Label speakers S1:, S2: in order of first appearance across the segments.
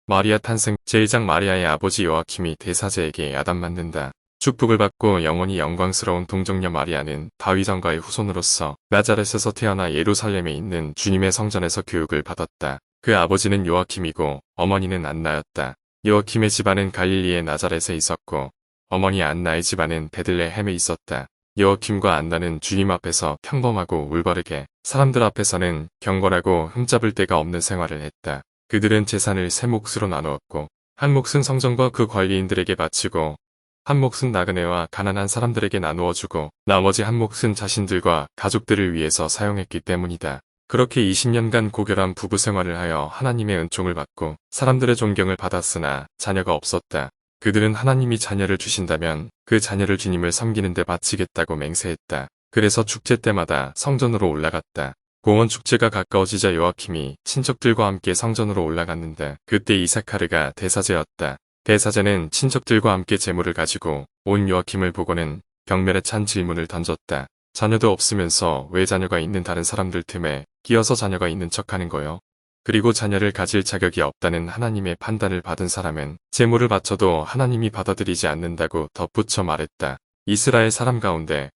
S1: 마리아 탄생. 제1장 마리아의 아버지 요아킴이 대사제에게 야단맞는다. 축복을 받고 영원히 영광스러운 동정녀 마리아는 다윗왕가의 후손으로서 나자렛에서 태어나 예루살렘에 있는 주님의 성전에서 교육을 받았다. 그 아버지는 요아킴이고 어머니는 안나였다. 요아킴의 집안은 갈릴리의 나자렛에 있었고 어머니 안나의 집안은 베들레헴에 있었다. 요아킴과 안나는 주님 앞에서 평범하고 올바르게, 사람들 앞에서는 경건하고 흠잡을 데가 없는 생활을 했다. 그들은 재산을 세 몫으로 나누었고 한 몫은 성전과 그 관리인들에게 바치고 한 몫은 나그네와 가난한 사람들에게 나누어 주고 나머지 한 몫은 자신들과 가족들을 위해서 사용했기 때문이다. 그렇게 20년간 고결한 부부 생활을 하여 하나님의 은총을 받고 사람들의 존경을 받았으나 자녀가 없었다. 그들은 하나님이 자녀를 주신다면 그 자녀를 주님을 섬기는 데 바치겠다고 맹세했다. 그래서 축제 때마다 성전으로 올라갔다. 공원 축제가 가까워지자 요아킴이 친척들과 함께 성전으로 올라갔는데 그때 이사카르가 대사제였다. 대사제는 친척들과 함께 제물을 가지고 온 요아킴을 보고는 경멸에 찬 질문을 던졌다. 자녀도 없으면서 왜 자녀가 있는 다른 사람들 틈에 끼어서 자녀가 있는 척하는 거요? 그리고 자녀를 가질 자격이 없다는 하나님의 판단을 받은 사람은 제물을 바쳐도 하나님이 받아들이지 않는다고 덧붙여 말했다. 이스라엘 사람 가운데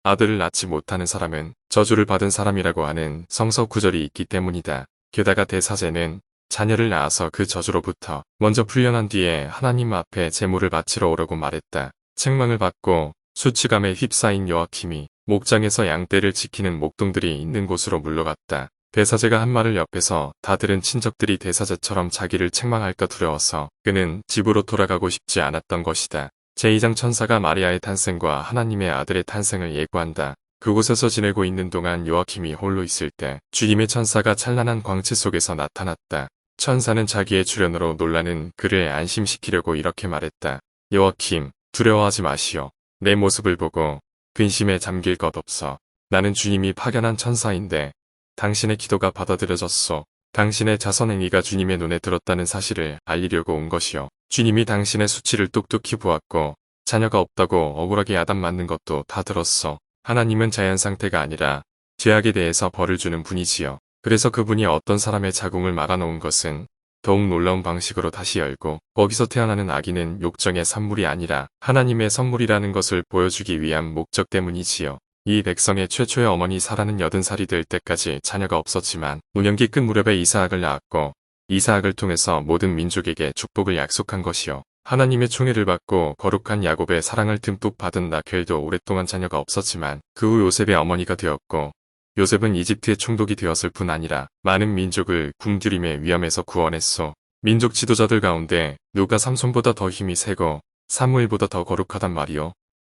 S1: 아들을 낳지 못하는 사람은 저주를 받은 사람이라고 하는 성서 구절이 있기 때문이다. 게다가 대사제는 자녀를 낳아서 그 저주로부터 먼저 풀려난 뒤에 하나님 앞에 제물을 바치러 오라고 말했다. 책망을 받고 수치감에 휩싸인 요아킴이 목장에서 양떼를 지키는 목동들이 있는 곳으로 물러갔다. 대사제가 한 말을 옆에서 다 들은 친척들이 대사제처럼 자기를 책망할까 두려워서 그는 집으로 돌아가고 싶지 않았던 것이다. 제2장 천사가 마리아의 탄생과 하나님의 아들의 탄생을 예고한다. 그곳에서 지내고 있는 동안 요아킴이 홀로 있을 때 주님의 천사가 찬란한 광채 속에서 나타났다. 천사는 자기의 출현으로 놀라는 그를 안심시키려고 이렇게 말했다. 요아킴, 두려워하지 마시오. 내 모습을 보고 근심에 잠길 것 없어. 나는 주님이 파견한 천사인데 당신의 기도가 받아들여졌소. 당신의 자선행위가 주님의 눈에 들었다는 사실을 알리려고 온 것이요. 주님이 당신의 수치를 똑똑히 보았고 자녀가 없다고 억울하게 야단맞는 것도 다 들었소. 하나님은 자연 상태가 아니라 죄악에 대해서 벌을 주는 분이지요. 그래서 그분이 어떤 사람의 자궁을 막아놓은 것은 더욱 놀라운 방식으로 다시 열고 거기서 태어나는 아기는 욕정의 산물이 아니라 하나님의 선물이라는 것을 보여주기 위한 목적 때문이지요. 이 백성의 최초의 어머니 사라는 80살이 될 때까지 자녀가 없었지만 노년기 끝 무렵에 이사학을 낳았고 이사학을 통해서 모든 민족에게 축복을 약속한 것이요. 하나님의 총애를 받고 거룩한 야곱의 사랑을 듬뿍 받은 라켈도 오랫동안 자녀가 없었지만 그 후 요셉의 어머니가 되었고 요셉은 이집트의 총독이 되었을 뿐 아니라 많은 민족을 굶주림의 위험에서 구원했소. 민족 지도자들 가운데 누가 삼손보다 더 힘이 세고 사무엘보다 더 거룩하단 말이요.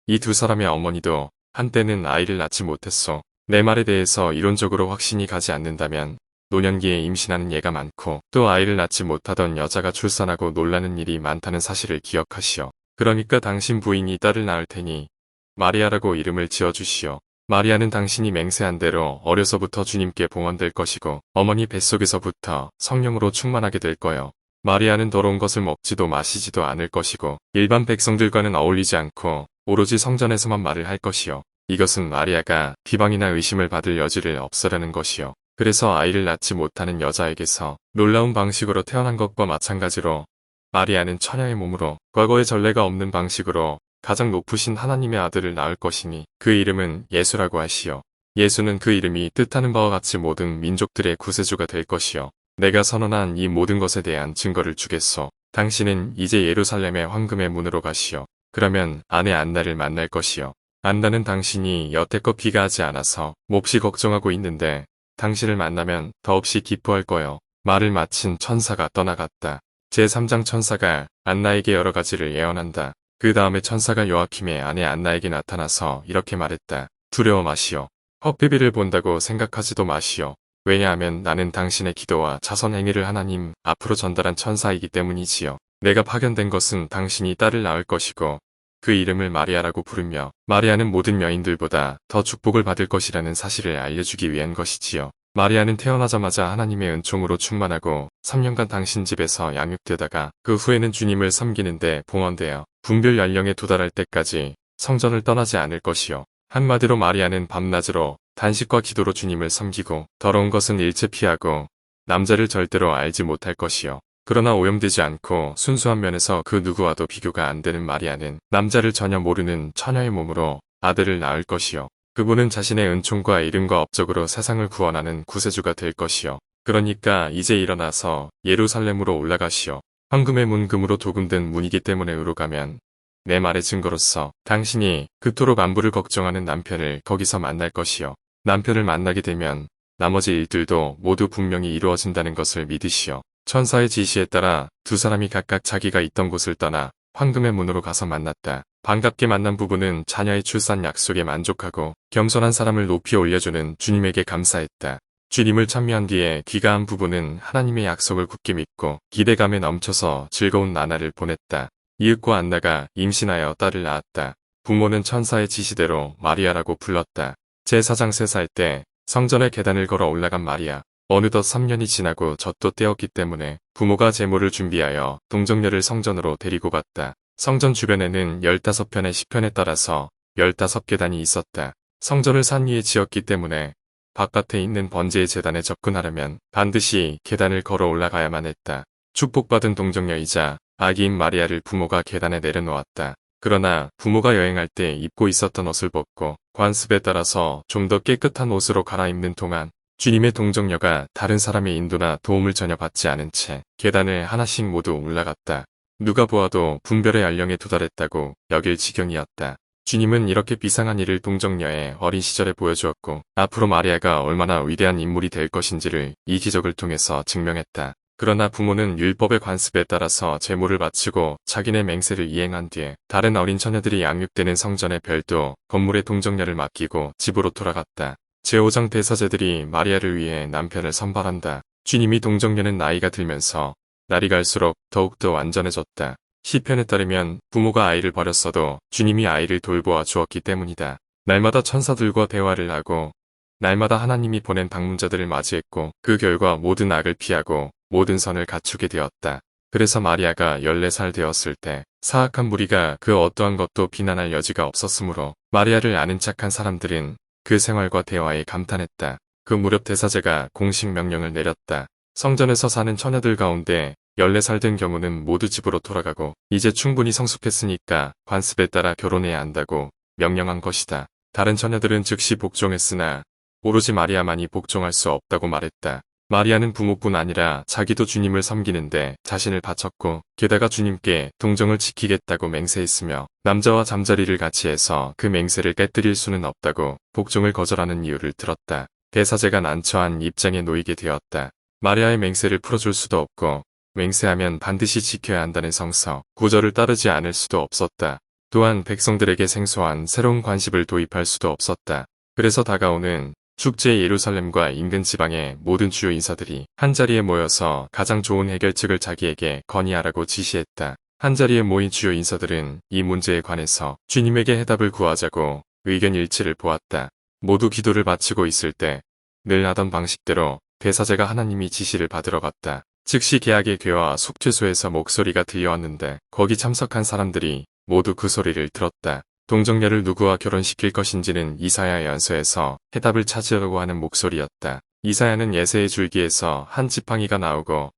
S1: 이 두 사람의 어머니도 한때는 아이를 낳지 못했소. 내 말에 대해서 이론적으로 확신이 가지 않는다면 노년기에 임신하는 예가 많고 또 아이를 낳지 못하던 여자가 출산하고 놀라는 일이 많다는 사실을 기억하시오. 그러니까 당신 부인이 딸을 낳을 테니 마리아라고 이름을 지어주시오. 마리아는 당신이 맹세한 대로 어려서부터 주님께 봉헌될 것이고 어머니 뱃속에서부터 성령으로 충만하게 될 거요. 마리아는 더러운 것을 먹지도 마시지도 않을 것이고 일반 백성들과는 어울리지 않고 오로지 성전에서만 말을 할 것이요. 이것은 마리아가 비방이나 의심을 받을 여지를 없애라는 것이요. 그래서 아이를 낳지 못하는 여자에게서 놀라운 방식으로 태어난 것과 마찬가지로 마리아는 처녀의 몸으로 과거의 전례가 없는 방식으로 가장 높으신 하나님의 아들을 낳을 것이니 그 이름은 예수라고 하시오. 예수는 그 이름이 뜻하는 바와 같이 모든 민족들의 구세주가 될 것이요. 내가 선언한 이 모든 것에 대한 증거를 주겠소. 당신은 이제 예루살렘의 황금의 문으로 가시오. 그러면 아내 안나를 만날 것이요. 안나는 당신이 여태껏 귀가하지 않아서 몹시 걱정하고 있는데 당신을 만나면 더없이 기뻐할 거요. 말을 마친 천사가 떠나갔다. 제3장 천사가 안나에게 여러 가지를 예언한다. 그 다음에 천사가 요아킴의 아내 안나에게 나타나서 이렇게 말했다. 두려워 마시오. 헛비비를 본다고 생각하지도 마시오. 왜냐하면 나는 당신의 기도와 자선 행위를 하나님 앞으로 전달한 천사이기 때문이지요. 내가 파견된 것은 당신이 딸을 낳을 것이고 그 이름을 마리아라고 부르며 마리아는 모든 여인들보다 더 축복을 받을 것이라는 사실을 알려주기 위한 것이지요. 마리아는 태어나자마자 하나님의 은총으로 충만하고 3년간 당신 집에서 양육되다가 그 후에는 주님을 섬기는데 봉헌되어 분별 연령에 도달할 때까지 성전을 떠나지 않을 것이요. 한마디로 마리아는 밤낮으로 단식과 기도로 주님을 섬기고 더러운 것은 일체 피하고 남자를 절대로 알지 못할 것이요. 그러나 오염되지 않고 순수한 면에서 그 누구와도 비교가 안 되는 마리아는 남자를 전혀 모르는 처녀의 몸으로 아들을 낳을 것이요. 그분은 자신의 은총과 이름과 업적으로 세상을 구원하는 구세주가 될 것이요. 그러니까 이제 일어나서 예루살렘으로 올라가시오. 황금의 문금으로 도금된 문이기 때문에 의로 가면 내 말의 증거로서 당신이 그토록 안부를 걱정하는 남편을 거기서 만날 것이요. 남편을 만나게 되면 나머지 일들도 모두 분명히 이루어진다는 것을 믿으시오. 천사의 지시에 따라 두 사람이 각각 자기가 있던 곳을 떠나 황금의 문으로 가서 만났다. 반갑게 만난 부부는 자녀의 출산 약속에 만족하고 겸손한 사람을 높이 올려주는 주님에게 감사했다. 주님을 찬미한 뒤에 귀가한 부부는 하나님의 약속을 굳게 믿고 기대감에 넘쳐서 즐거운 나날을 보냈다. 이윽고 안나가 임신하여 딸을 낳았다. 부모는 천사의 지시대로 마리아라고 불렀다. 제사장 세사할 때 성전의 계단을 걸어 올라간 마리아. 어느덧 3년이 지나고 젖도 떼었기 때문에 부모가 제물을 준비하여 동정녀를 성전으로 데리고 갔다. 성전 주변에는 15편의 시편에 따라서 15계단이 있었다. 성전을 산 위에 지었기 때문에 바깥에 있는 번제의 제단에 접근하려면 반드시 계단을 걸어 올라가야만 했다. 축복받은 동정녀이자 아기인 마리아를 부모가 계단에 내려놓았다. 그러나 부모가 여행할 때 입고 있었던 옷을 벗고 관습에 따라서 좀 더 깨끗한 옷으로 갈아입는 동안 주님의 동정녀가 다른 사람의 인도나 도움을 전혀 받지 않은 채 계단을 하나씩 모두 올라갔다. 누가 보아도 분별의 연령에 도달했다고 여길 지경이었다. 주님은 이렇게 비상한 일을 동정녀의 어린 시절에 보여주었고 앞으로 마리아가 얼마나 위대한 인물이 될 것인지를 이 기적을 통해서 증명했다. 그러나 부모는 율법의 관습에 따라서 제물을 바치고 자기네 맹세를 이행한 뒤에 다른 어린 처녀들이 양육되는 성전의 별도 건물의 동정녀를 맡기고 집으로 돌아갔다. 제5장 대사제들이 마리아를 위해 남편을 선발한다. 주님이 동정녀는 나이가 들면서 날이 갈수록 더욱더 완전해졌다. 시편에 따르면 부모가 아이를 버렸어도 주님이 아이를 돌보아 주었기 때문이다. 날마다 천사들과 대화를 하고 날마다 하나님이 보낸 방문자들을 맞이했고 그 결과 모든 악을 피하고 모든 선을 갖추게 되었다. 그래서 마리아가 14살 되었을 때 사악한 무리가 그 어떠한 것도 비난할 여지가 없었으므로 마리아를 아는 착한 사람들은 그 생활과 대화에 감탄했다. 그 무렵 대사제가 공식 명령을 내렸다. 성전에서 사는 처녀들 가운데 14살 된 경우는 모두 집으로 돌아가고 이제 충분히 성숙했으니까 관습에 따라 결혼해야 한다고 명령한 것이다. 다른 처녀들은 즉시 복종했으나 오로지 마리아만이 복종할 수 없다고 말했다. 마리아는 부모뿐 아니라 자기도 주님을 섬기는데 자신을 바쳤고 게다가 주님께 동정을 지키겠다고 맹세했으며 남자와 잠자리를 같이 해서 그 맹세를 깨뜨릴 수는 없다고 복종을 거절하는 이유를 들었다. 대사제가 난처한 입장에 놓이게 되었다. 마리아의 맹세를 풀어줄 수도 없고 맹세하면 반드시 지켜야 한다는 성서, 구절을 따르지 않을 수도 없었다. 또한 백성들에게 생소한 새로운 관습을 도입할 수도 없었다. 그래서 다가오는 축제 예루살렘과 인근 지방의 모든 주요 인사들이 한자리에 모여서 가장 좋은 해결책을 자기에게 건의하라고 지시했다. 한자리에 모인 주요 인사들은 이 문제에 관해서 주님에게 해답을 구하자고 의견 일치를 보았다. 모두 기도를 마치고 있을 때 늘 하던 방식대로 대사제가 하나님이 지시를 받으러 갔다. 즉시 계약의 궤와 속죄소에서 목소리가 들려왔는데 거기 참석한 사람들이 모두 그 소리를 들었다. 동정녀를 누구와 결혼시킬 것인지는 이사야 연서에서 해답을 찾으려고 하는 목소리였다. 이사야는 예새의 줄기에서 한 지팡이가 나오고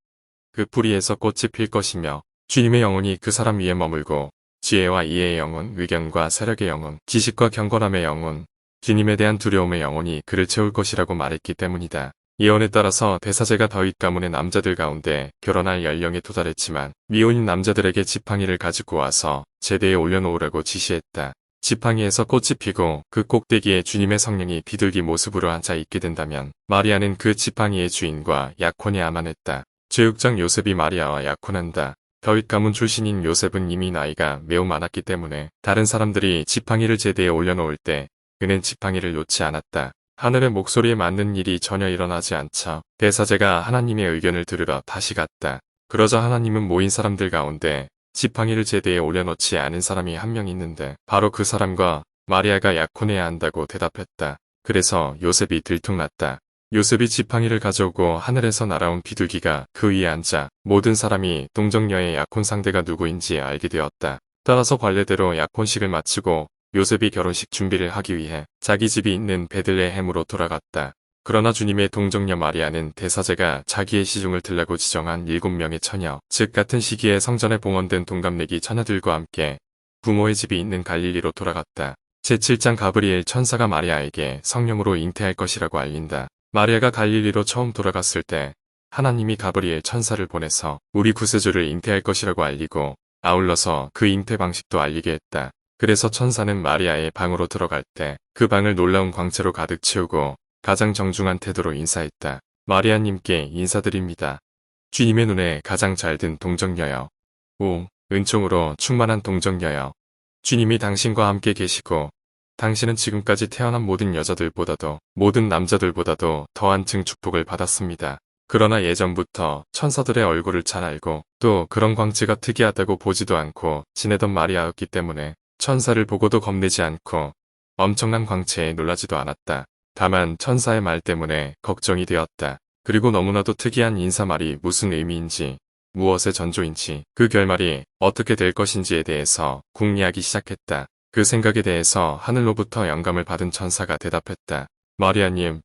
S1: 그 뿌리에서 꽃이 필 것이며 주님의 영혼이 그 사람 위에 머물고 지혜와 이해의 영혼, 의견과 세력의 영혼, 지식과 경건함의 영혼, 주님에 대한 두려움의 영혼이 그를 채울 것이라고 말했기 때문이다. 예언에 따라서 대사제가 다윗 가문의 남자들 가운데 결혼할 연령에 도달했지만 미혼인 남자들에게 지팡이를 가지고 와서 제대에 올려놓으라고 지시했다. 지팡이에서 꽃이 피고 그 꼭대기에 주님의 성령이 비둘기 모습으로 앉아 있게 된다면 마리아는 그 지팡이의 주인과 약혼해야만 했다. 제6장 요셉이 마리아와 약혼한다. 다윗 가문 출신인 요셉은 이미 나이가 매우 많았기 때문에 다른 사람들이 지팡이를 제대에 올려놓을 때 그는 지팡이를 놓지 않았다. 하늘의 목소리에 맞는 일이 전혀 일어나지 않자 대사제가 하나님의 의견을 들으러 다시 갔다. 그러자 하나님은 모인 사람들 가운데 지팡이를 제대에 올려놓지 않은 사람이 한 명 있는데 바로 그 사람과 마리아가 약혼해야 한다고 대답했다. 그래서 요셉이 들통났다. 요셉이 지팡이를 가져오고 하늘에서 날아온 비둘기가 그 위에 앉아 모든 사람이 동정녀의 약혼 상대가 누구인지 알게 되었다. 따라서 관례대로 약혼식을 마치고 요셉이 결혼식 준비를 하기 위해 자기 집이 있는 베들레헴으로 돌아갔다. 그러나 주님의 동정녀 마리아는 대사제가 자기의 시중을 들라고 지정한 7명의 처녀, 즉 같은 시기에 성전에 봉헌된 동갑내기 처녀들과 함께 부모의 집이 있는 갈릴리로 돌아갔다. 제7장 가브리엘 천사가 마리아에게 성령으로 잉태할 것이라고 알린다. 마리아가 갈릴리로 처음 돌아갔을 때 하나님이 가브리엘 천사를 보내서 우리 구세주를 잉태할 것이라고 알리고 아울러서 그 잉태 방식도 알리게 했다. 그래서 천사는 마리아의 방으로 들어갈 때 그 방을 놀라운 광채로 가득 채우고 가장 정중한 태도로 인사했다. 마리아님께 인사드립니다. 주님의 눈에 가장 잘 든 동정녀여. 오, 은총으로 충만한 동정녀여. 주님이 당신과 함께 계시고 당신은 지금까지 태어난 모든 여자들보다도 모든 남자들보다도 더한 증축복을 받았습니다. 그러나 예전부터 천사들의 얼굴을 잘 알고 또 그런 광채가 특이하다고 보지도 않고 지내던 마리아였기 때문에 천사를 보고도 겁내지 않고 엄청난 광채에 놀라지도 않았다. 다만 천사의 말 때문에 걱정이 되었다. 그리고 너무나도 특이한 인사말이 무슨 의미인지 무엇의 전조인지 그 결말이 어떻게 될 것인지에 대해서 궁리하기 시작했다. 그 생각에 대해서 하늘로부터 영감을 받은 천사가 대답했다. 마리아님,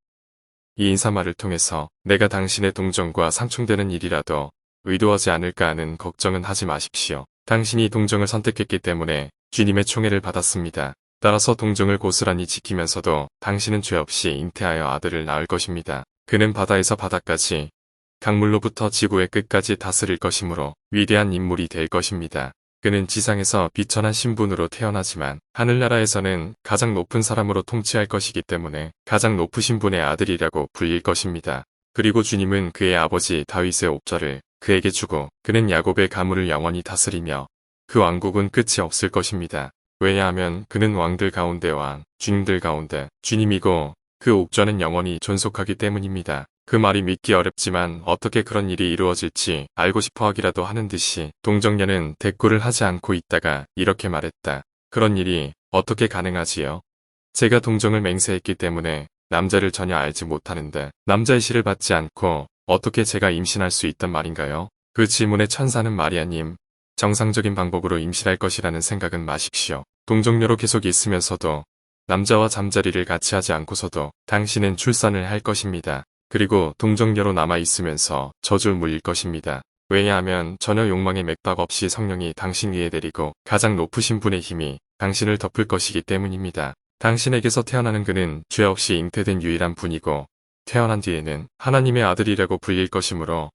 S1: 이 인사말을 통해서 내가 당신의 동정과 상충되는 일이라도 의도하지 않을까 하는 걱정은 하지 마십시오. 당신이 동정을 선택했기 때문에 주님의 총애를 받았습니다. 따라서 동정을 고스란히 지키면서도 당신은 죄 없이 잉태하여 아들을 낳을 것입니다. 그는 바다에서 바다까지, 강물로부터 지구의 끝까지 다스릴 것이므로 위대한 인물이 될 것입니다. 그는 지상에서 비천한 신분으로 태어나지만 하늘나라에서는 가장 높은 사람으로 통치할 것이기 때문에 가장 높으신 분의 아들이라고 불릴 것입니다. 그리고 주님은 그의 아버지 다윗의 옥좌를 그에게 주고 그는 야곱의 가문을 영원히 다스리며 그 왕국은 끝이 없을 것입니다. 왜냐하면 그는 왕들 가운데 왕, 주님들 가운데 주님이고 그 옥좌는 영원히 존속하기 때문입니다. 그 말이 믿기 어렵지만 어떻게 그런 일이 이루어질지 알고 싶어 하기라도 하는 듯이 동정녀는 대꾸를 하지 않고 있다가 이렇게 말했다. 그런 일이 어떻게 가능하지요? 제가 동정을 맹세했기 때문에 남자를 전혀 알지 못하는데 남자의 시를 받지 않고 어떻게 제가 임신할 수 있단 말인가요? 그 질문에 천사는 마리아님, 정상적인 방법으로 임신할 것이라는 생각은 마십시오. 동정녀로 계속 있으면서도 남자와 잠자리를 같이 하지 않고서도 당신은 출산을 할 것입니다. 그리고 동정녀로 남아있으면서 저주를 물릴 것입니다. 왜냐하면 전혀 욕망의 맥박 없이 성령이 당신 위에 내리고 가장 높으신 분의 힘이 당신을 덮을 것이기 때문입니다. 당신에게서 태어나는 그는 죄 없이 잉태된 유일한 분이고 태어난 뒤에는 하나님의 아들이라고 불릴 것이므로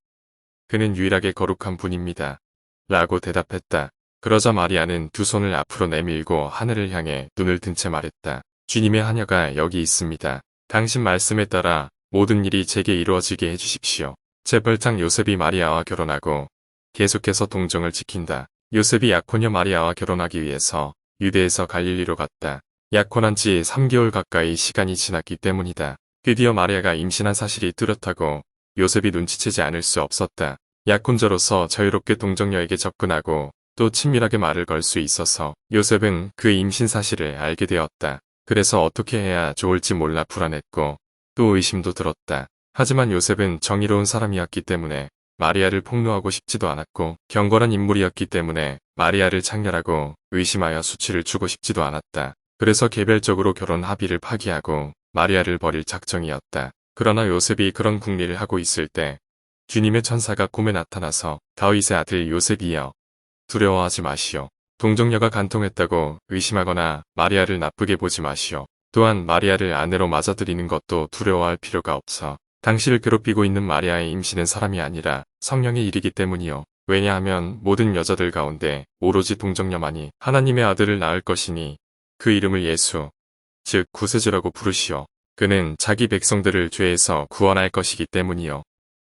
S1: 그는 유일하게 거룩한 분입니다. 라고 대답했다. 그러자 마리아는 두 손을 앞으로 내밀고 하늘을 향해 눈을 든 채 말했다. 주님의 하녀가 여기 있습니다. 당신 말씀에 따라 모든 일이 제게 이루어지게 해주십시오. 재벌장 요셉이 마리아와 결혼하고 계속해서 동정을 지킨다. 요셉이 약혼녀 마리아와 결혼하기 위해서 유대에서 갈릴리로 갔다. 약혼한 지 3개월 가까이 시간이 지났기 때문이다. 드디어 마리아가 임신한 사실이 뚜렷하고 요셉이 눈치채지 않을 수 없었다. 약혼자로서 자유롭게 동정녀에게 접근하고 또 친밀하게 말을 걸 수 있어서 요셉은 그 임신 사실을 알게 되었다. 그래서 어떻게 해야 좋을지 몰라 불안했고 또 의심도 들었다. 하지만 요셉은 정의로운 사람이었기 때문에 마리아를 폭로하고 싶지도 않았고 경건한 인물이었기 때문에 마리아를 창렬하고 의심하여 수치를 주고 싶지도 않았다. 그래서 개별적으로 결혼 합의를 파기하고 마리아를 버릴 작정이었다. 그러나 요셉이 그런 궁리를 하고 있을 때 주님의 천사가 꿈에 나타나서 다윗의 아들 요셉이여 두려워하지 마시오. 동정녀가 간통했다고 의심하거나 마리아를 나쁘게 보지 마시오. 또한 마리아를 아내로 맞아들이는 것도 두려워할 필요가 없어. 당신을 괴롭히고 있는 마리아의 임신은 사람이 아니라 성령의 일이기 때문이요. 왜냐하면 모든 여자들 가운데 오로지 동정녀만이 하나님의 아들을 낳을 것이니 그 이름을 예수, 즉 구세주라고 부르시오. 그는 자기 백성들을 죄에서 구원할 것이기 때문이요.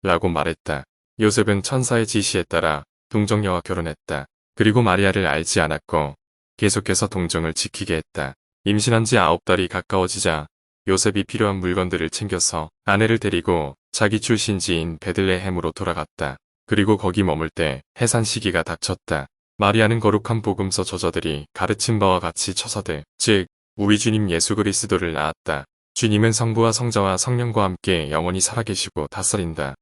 S1: 라고 말했다. 요셉은 천사의 지시에 따라 동정녀와 결혼했다. 그리고 마리아를 알지 않았고 계속해서 동정을 지키게 했다. 임신한 지 9달이 가까워지자 요셉이 필요한 물건들을 챙겨서 아내를 데리고 자기 출신지인 베들레헴으로 돌아갔다. 그리고 거기 머물 때 해산 시기가 닥쳤다. 마리아는 거룩한 복음서 저자들이 가르친 바와 같이 처서들, 즉 우리 주님 예수 그리스도를 낳았다. 주님은 성부와 성자와 성령과 함께 영원히 살아계시고 다스린다.